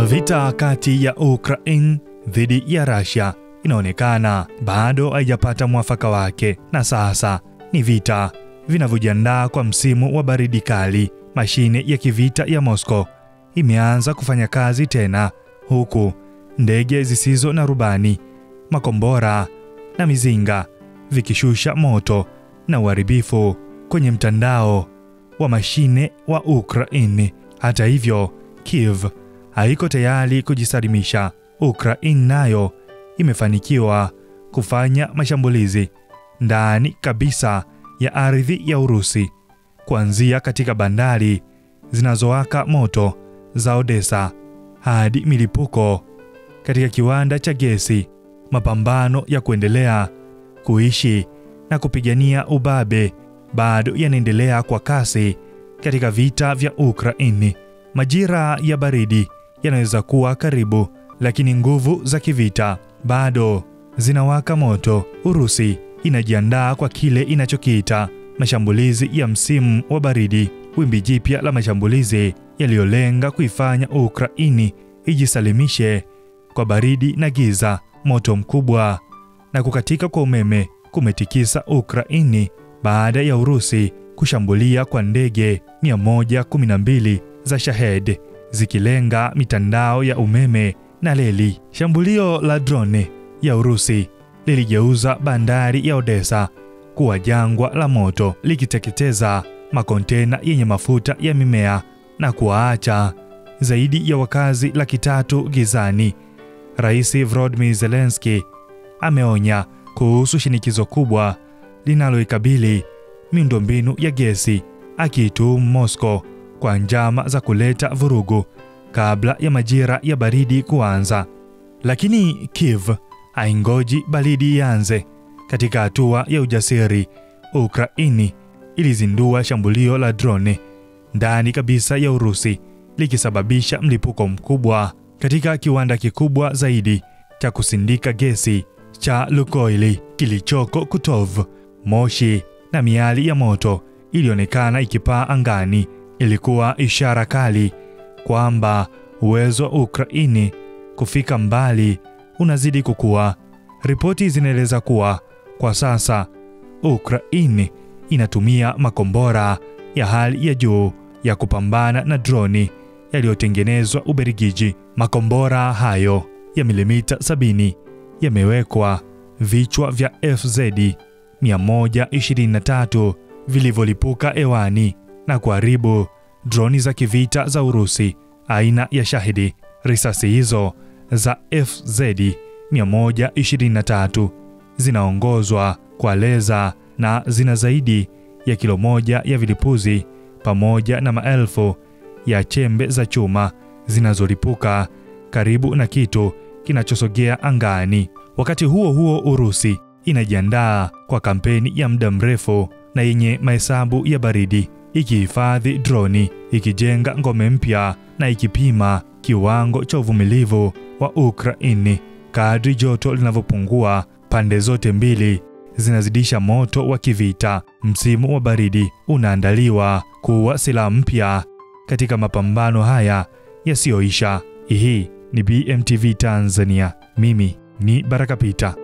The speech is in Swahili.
Vita kati ya Ukraine dhidi ya Russia inaonekana bado haijapata mwafaka wake, na sasa ni vita vinavyojiandaa kwa msimu wa baridi kali. Mashine ya kivita ya Moscow imeanza kufanya kazi tena, huku ndege zisizo na rubani, makombora na mizinga vikishusha moto na uharibifu kwenye mtandao wa mashine wa Ukraine. Hata hivyo, Kiev haiko tayari kujisalimisha. Ukraine nayo imefanikiwa kufanya mashambulizi ndani kabisa ya ardhi ya Urusi, kuanzia katika bandari zinazowaka moto za Odessa hadi milipuko katika kiwanda cha gesi. Mapambano ya kuendelea kuishi na kupigania ubabe bado yanaendelea kwa kasi katika vita vya Ukraine. Majira ya baridi yanaweza kuwa karibu, lakini nguvu za kivita bado zinawaka moto. Urusi inajiandaa kwa kile inachokiita mashambulizi ya msimu wa baridi, wimbi jipya la mashambulizi yaliyolenga kuifanya Ukraine ijisalimishe kwa baridi na giza. Moto mkubwa na kukatika kwa umeme kumetikisa Ukraine baada ya Urusi kushambulia kwa ndege 112 za Shahed zikilenga mitandao ya umeme na reli. Shambulio la drone ya Urusi liligeuza bandari ya Odessa kuwa jangwa la moto, likiteketeza makontena yenye mafuta ya mimea na kuwaacha zaidi ya wakazi 300,000 gizani. Rais Volodymyr Zelensky ameonya kuhusu shinikizo kubwa linaloikabili miundombinu ya gesi, akiituhumu Moscow kwa njama za kuleta vurugu kabla ya majira ya baridi kuanza. Lakini Kiev haingoji baridi ianze. Katika hatua ya ujasiri, Ukraine ilizindua shambulio la drone ndani kabisa ya Urusi, likisababisha mlipuko mkubwa katika kiwanda kikubwa zaidi cha kusindika gesi cha Lukoil kilichoko Kutov. Moshi na miali ya moto ilionekana ikipaa angani. Ilikuwa ishara kali kwamba uwezo wa Ukraine kufika mbali unazidi kukua. Ripoti zinaeleza kuwa kwa sasa Ukraine inatumia makombora ya hali ya juu ya kupambana na droni yaliyotengenezwa Ubelgiji. Makombora hayo ya milimita 70 yamewekwa vichwa vya FZ-123 vilivyolipuka hewani na kuharibu droni za kivita za Urusi aina ya Shahed. Risasi hizo za FZ-123 zinaongozwa kwa leza na zina zaidi ya kilo 1 ya vilipuzi pamoja na maelfu ya chembe za chuma zinazolipuka karibu na kitu kinachosogea angani. Wakati huo huo, Urusi inajiandaa kwa kampeni ya muda mrefu na yenye mahesabu ya baridi, ikihifadhi droni, ikijenga ngome mpya na ikipima kiwango cha uvumilivu wa Ukraine. Kadri joto linavyopungua, pande zote mbili zinazidisha moto wa kivita. Msimu wa baridi unaandaliwa kuwa silaha mpya katika mapambano haya yasiyoisha. Hii ni BMTV Tanzania. Mimi ni Baraka Peter.